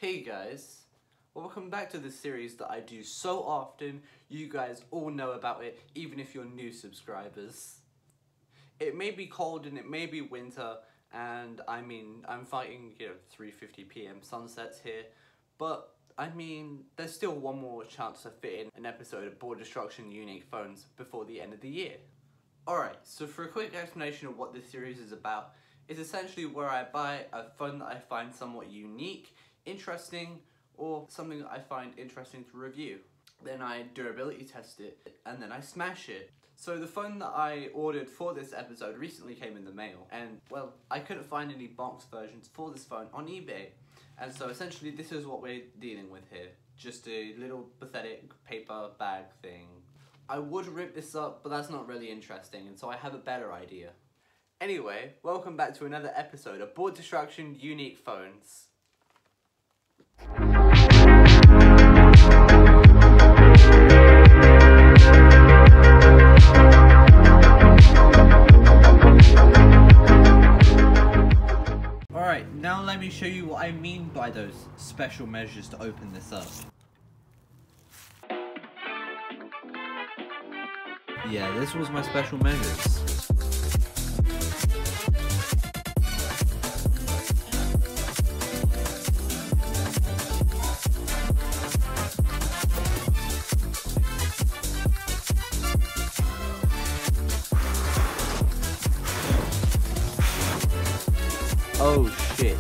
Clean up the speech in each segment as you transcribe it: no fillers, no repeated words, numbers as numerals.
Hey guys, welcome back to this series that I do so often. You guys all know about it, even if you're new subscribers. It may be cold and it may be winter, and I'm fighting 3:50 p.m. sunsets here, but there's still one more chance to fit in an episode of Board Destruction Unique Phones before the end of the year. Alright, so for a quick explanation of what this series is about, it's essentially where I buy a phone that I find somewhat unique, interesting, or something that I find interesting to review. Then I durability test it, and then I smash it. So the phone that I ordered for this episode recently came in the mail, and well, I couldn't find any box versions for this phone on eBay. And so essentially this is what we're dealing with here. Just a little pathetic paper bag thing. I would rip this up, but that's not really interesting, and so I have a better idea. Anyway, welcome back to another episode of Board Destruction Unique Phones. Alright, now let me show you what I mean by those special measures to open this up. Yeah, this was my special measures. Oh shit.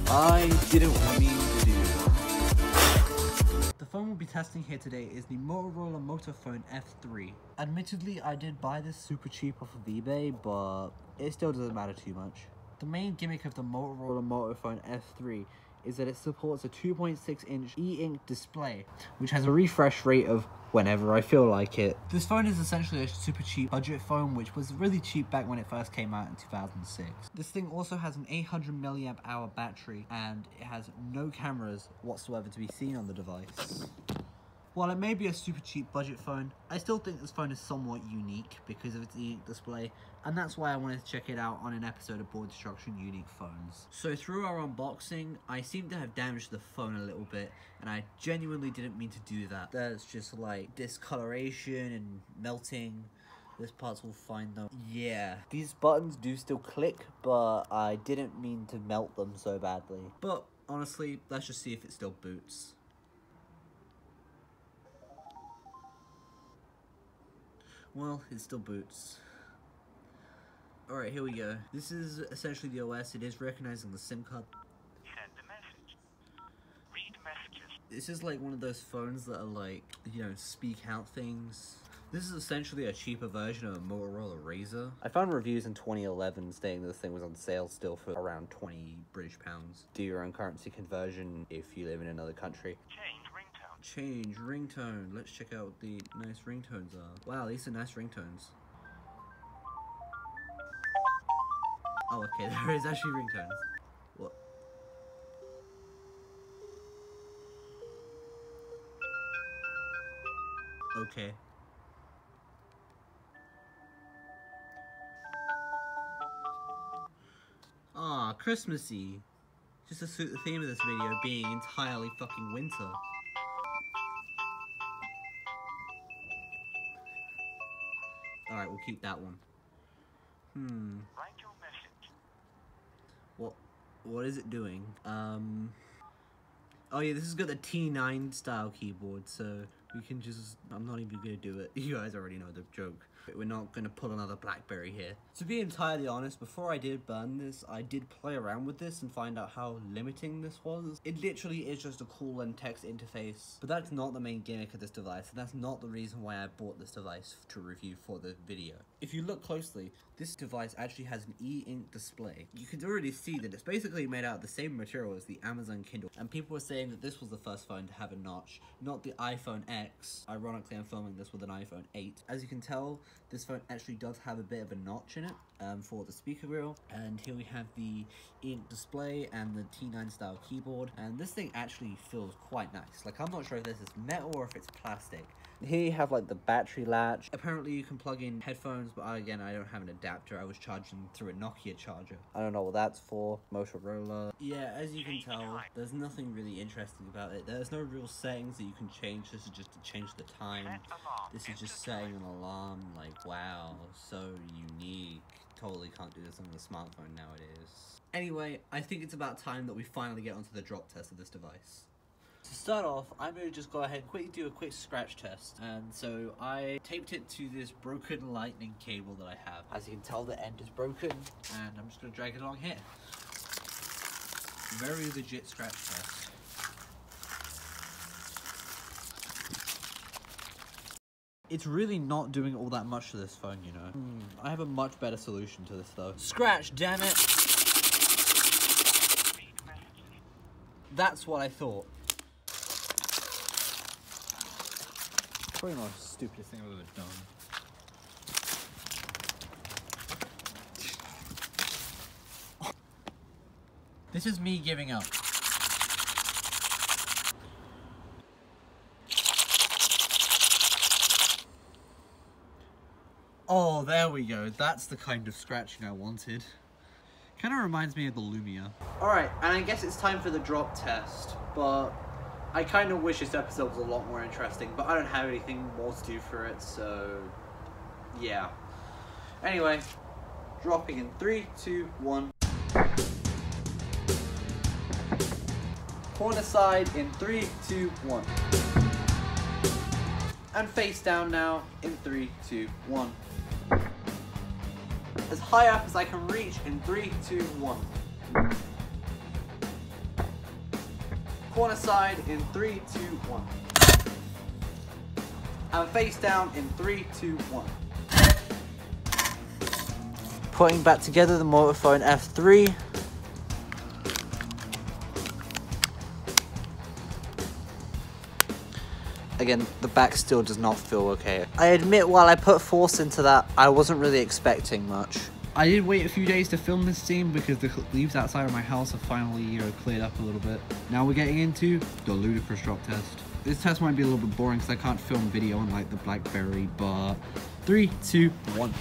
I didn't mean to do that. The phone we'll be testing here today is the Motorola Motofone F3. Admittedly, I did buy this super cheap off of eBay, but it still doesn't matter too much. The main gimmick of the Motorola Motofone F3 is that it supports a 2.6-inch e-ink display, which has a refresh rate of whenever I feel like it. This phone is essentially a super cheap budget phone, which was really cheap back when it first came out in 2006. This thing also has an 800 mAh battery, and it has no cameras whatsoever to be seen on the device. While it may be a super cheap budget phone, I still think this phone is somewhat unique because of its e-ink display, and that's why I wanted to check it out on an episode of Board Destruction Unique Phones. So through our unboxing, I seem to have damaged the phone a little bit, and I genuinely didn't mean to do that. There's just like discoloration and melting. This part's all fine though. Yeah, these buttons do still click, but I didn't mean to melt them so badly. But honestly, let's just see if it still boots. Well, it still boots. Alright, here we go. This is essentially the OS. It is recognizing the SIM card. Send a message. Read messages. This is like one of those phones that are like, speak out things. This is essentially a cheaper version of a Motorola Razr. I found reviews in 2011 stating that this thing was on sale still for around 20 British pounds. Do your own currency conversion if you live in another country. Change ringtone. Let's check out what the nice ringtones are. Wow, these are nice ringtones. Oh, okay, there is actually ringtones. What? Okay. Ah, Christmassy. Just to suit the theme of this video being entirely fucking winter. Alright, we'll keep that one. Write your message. What is it doing? Oh yeah, this has got the T9 style keyboard, so we can just, I'm not even gonna do it. You guys already know the joke. We're not gonna pull another BlackBerry here. To be entirely honest, before I did burn this, I did play around with this and find out how limiting this was. It literally is just a cool and text interface, but that's not the main gimmick of this device, and that's not the reason why I bought this device to review for the video. If you look closely, this device actually has an e-ink display. You can already see that it's basically made out of the same material as the Amazon Kindle, and people were saying that this was the first phone to have a notch, not the iPhone X. Ironically, I'm filming this with an iPhone 8. As you can tell, this phone actually does have a bit of a notch in it. for the speaker grill, and here we have the ink display and the T9 style keyboard, and this thing actually feels quite nice. Like, I'm not sure if this is metal or if it's plastic. Here you have like the battery latch. Apparently you can plug in headphones, but again, I don't have an adapter. I was charging through a Nokia charger. I don't know what that's for. Motorola. Yeah, as you can tell, there's nothing really interesting about it. There's no real settings that you can change. This is just to change the time. This is just setting an alarm. Like, wow, so unique. Totally can't do this on the smartphone nowadays. Anyway, I think it's about time that we finally get onto the drop test of this device. To start off, I'm going to just go ahead and quickly do a quick scratch test. And so I taped it to this broken lightning cable that I have. As you can tell, the end is broken, and I'm just going to drag it along here. Very legit scratch test. It's really not doing all that much to this phone, you know. I have a much better solution to this though. Scratch, damn it! That's what I thought. Probably not the stupidest thing I've ever done. This is me giving up. Oh, there we go. That's the kind of scratching I wanted. Kind of reminds me of the Lumia. Alright, and I guess it's time for the drop test, but I kind of wish this episode was a lot more interesting, but I don't have anything more to do for it, so yeah. Anyway, dropping in 3, 2, 1. Corner side in 3, 2, 1. And face down now in 3, 2, 1. As high up as I can reach in 3, 2, 1. Corner side in 3, 2, 1. And face down in 3, 2, 1. Putting back together the Motofone F3. Again, the back still does not feel okay. I admit, while I put force into that, I wasn't really expecting much. I did wait a few days to film this scene because the leaves outside of my house have finally, you know, cleared up a little bit. Now we're getting into the ludicrous drop test. This test might be a little bit boring because I can't film video on like the BlackBerry, but 3, 2, 1.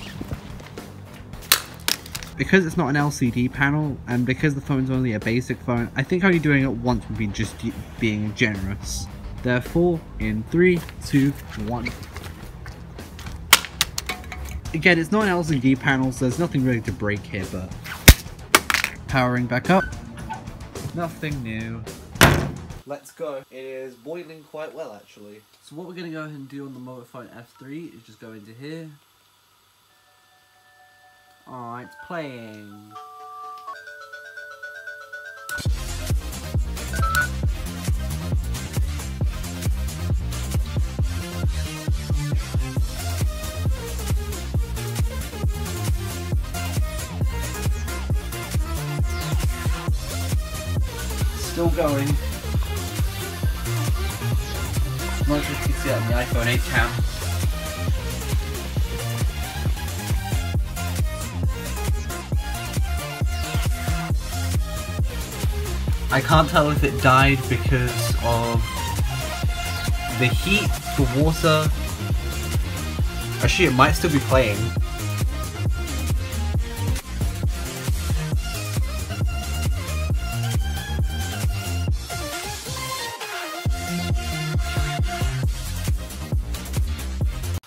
Because it's not an LCD panel, and because the phone's only a basic phone, I think only doing it once would be just being generous. Therefore, in 3, 2, 1. Again, it's not an LCD panel, so there's nothing really to break here, but powering back up. Nothing new. Let's go. It is boiling quite well, actually. So what we're going to go ahead and do on the Motofone F3 is just go into here. Alright, it's playing. Still going. Not sure if you can see that on the iPhone 8 cam. I can't tell if it died because of the heat, the water. Actually, it might still be playing.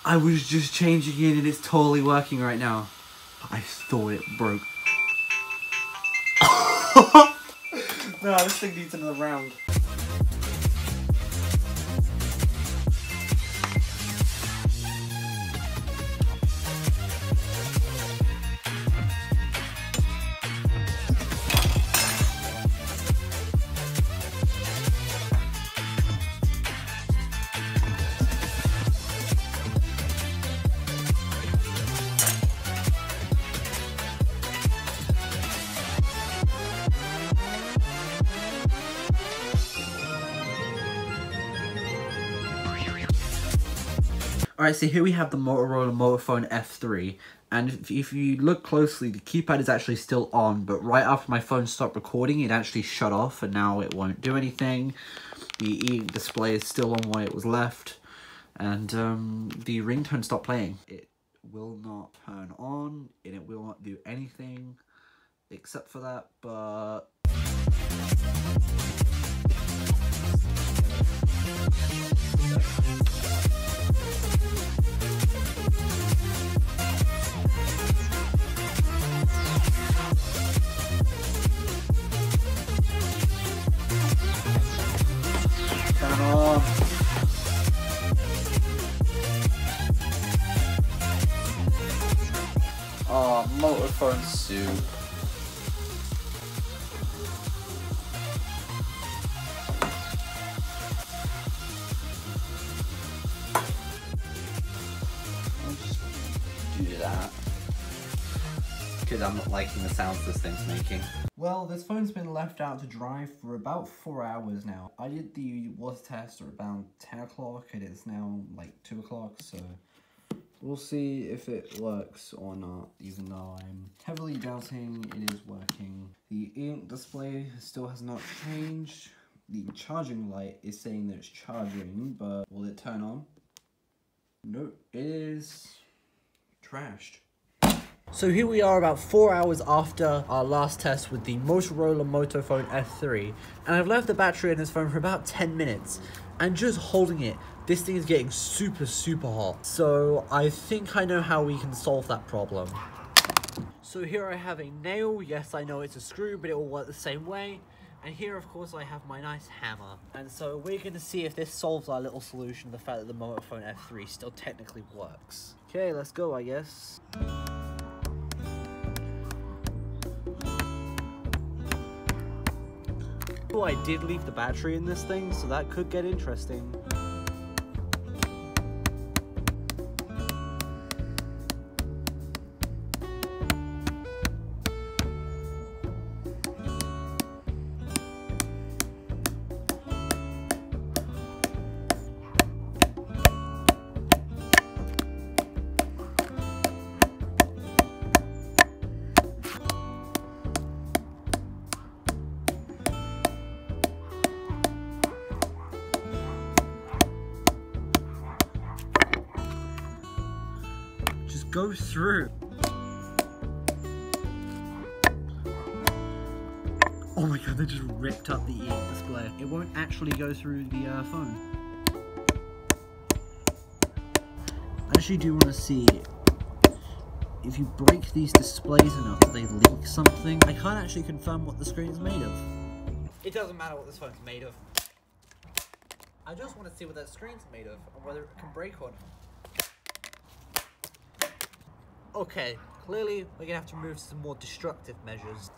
I was just changing it and it's totally working right now. I thought it broke. No, this thing needs another round. Alright, so here we have the Motorola Motofone F3, and if you look closely, the keypad is actually still on, but right after my phone stopped recording, it actually shut off, and now it won't do anything. The e-ink display is still on where it was left, and the ringtone stopped playing. It will not turn on, and it will not do anything except for that, but... Turn on. Oh, Motofone soup. I'll just do that. Because I'm not liking the sounds this thing's making. Well, this phone's been left out to dry for about 4 hours now. I did the water test at around 10 o'clock and it's now like 2 o'clock, so we'll see if it works or not, even though I'm heavily doubting it is working. The ink display still has not changed. The charging light is saying that it's charging, but will it turn on? Nope, it is trashed. So here we are about 4 hours after our last test with the Motorola Motofone F3, and I've left the battery in this phone for about 10 minutes, and just holding it, this thing is getting super hot. So I think I know how we can solve that problem. So here I have a nail. Yes, I know it's a screw, but it will work the same way. And here, of course, I have my nice hammer. And so we're going to see if this solves our little solution to the fact that the Motofone F3 still technically works. Okay, let's go, I guess. Oh, I did leave the battery in this thing, so that could get interesting. Go through. Oh my god, they just ripped up the e-ink display. It won't actually go through the phone. I actually do want to see if you break these displays enough, do they leak something? I can't actually confirm what the screen is made of. It doesn't matter what this phone's made of. I just want to see what that screen's made of and whether it can break or not. Okay, clearly we're gonna have to move to some more destructive measures.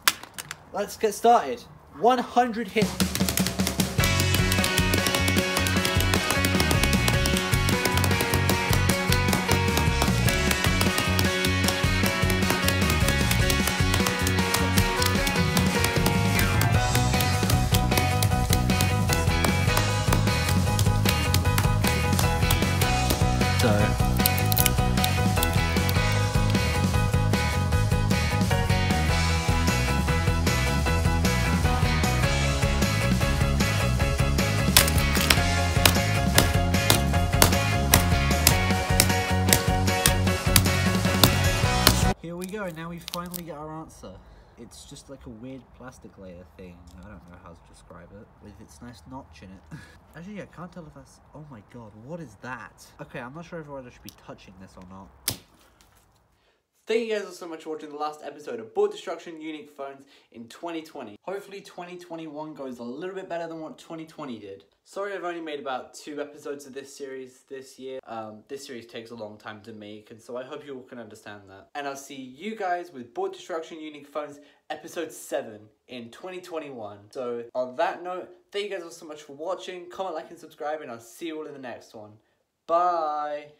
Let's get started. 100 hits. Here we go, now we finally get our answer. It's just like a weird plastic layer thing. I don't know how to describe it, with its nice notch in it. Actually, I can't tell if that's... Oh my god, what is that? Okay, I'm not sure if I should be touching this or not. Thank you guys so much for watching the last episode of Board Destruction Unique Phones in 2020. Hopefully 2021 goes a little bit better than what 2020 did. Sorry I've only made about 2 episodes of this series this year. This series takes a long time to make, and so I hope you all can understand that. And I'll see you guys with Board Destruction Unique Phones episode 7 in 2021. So on that note, thank you guys all so much for watching. Comment, like, and subscribe, and I'll see you all in the next one. Bye!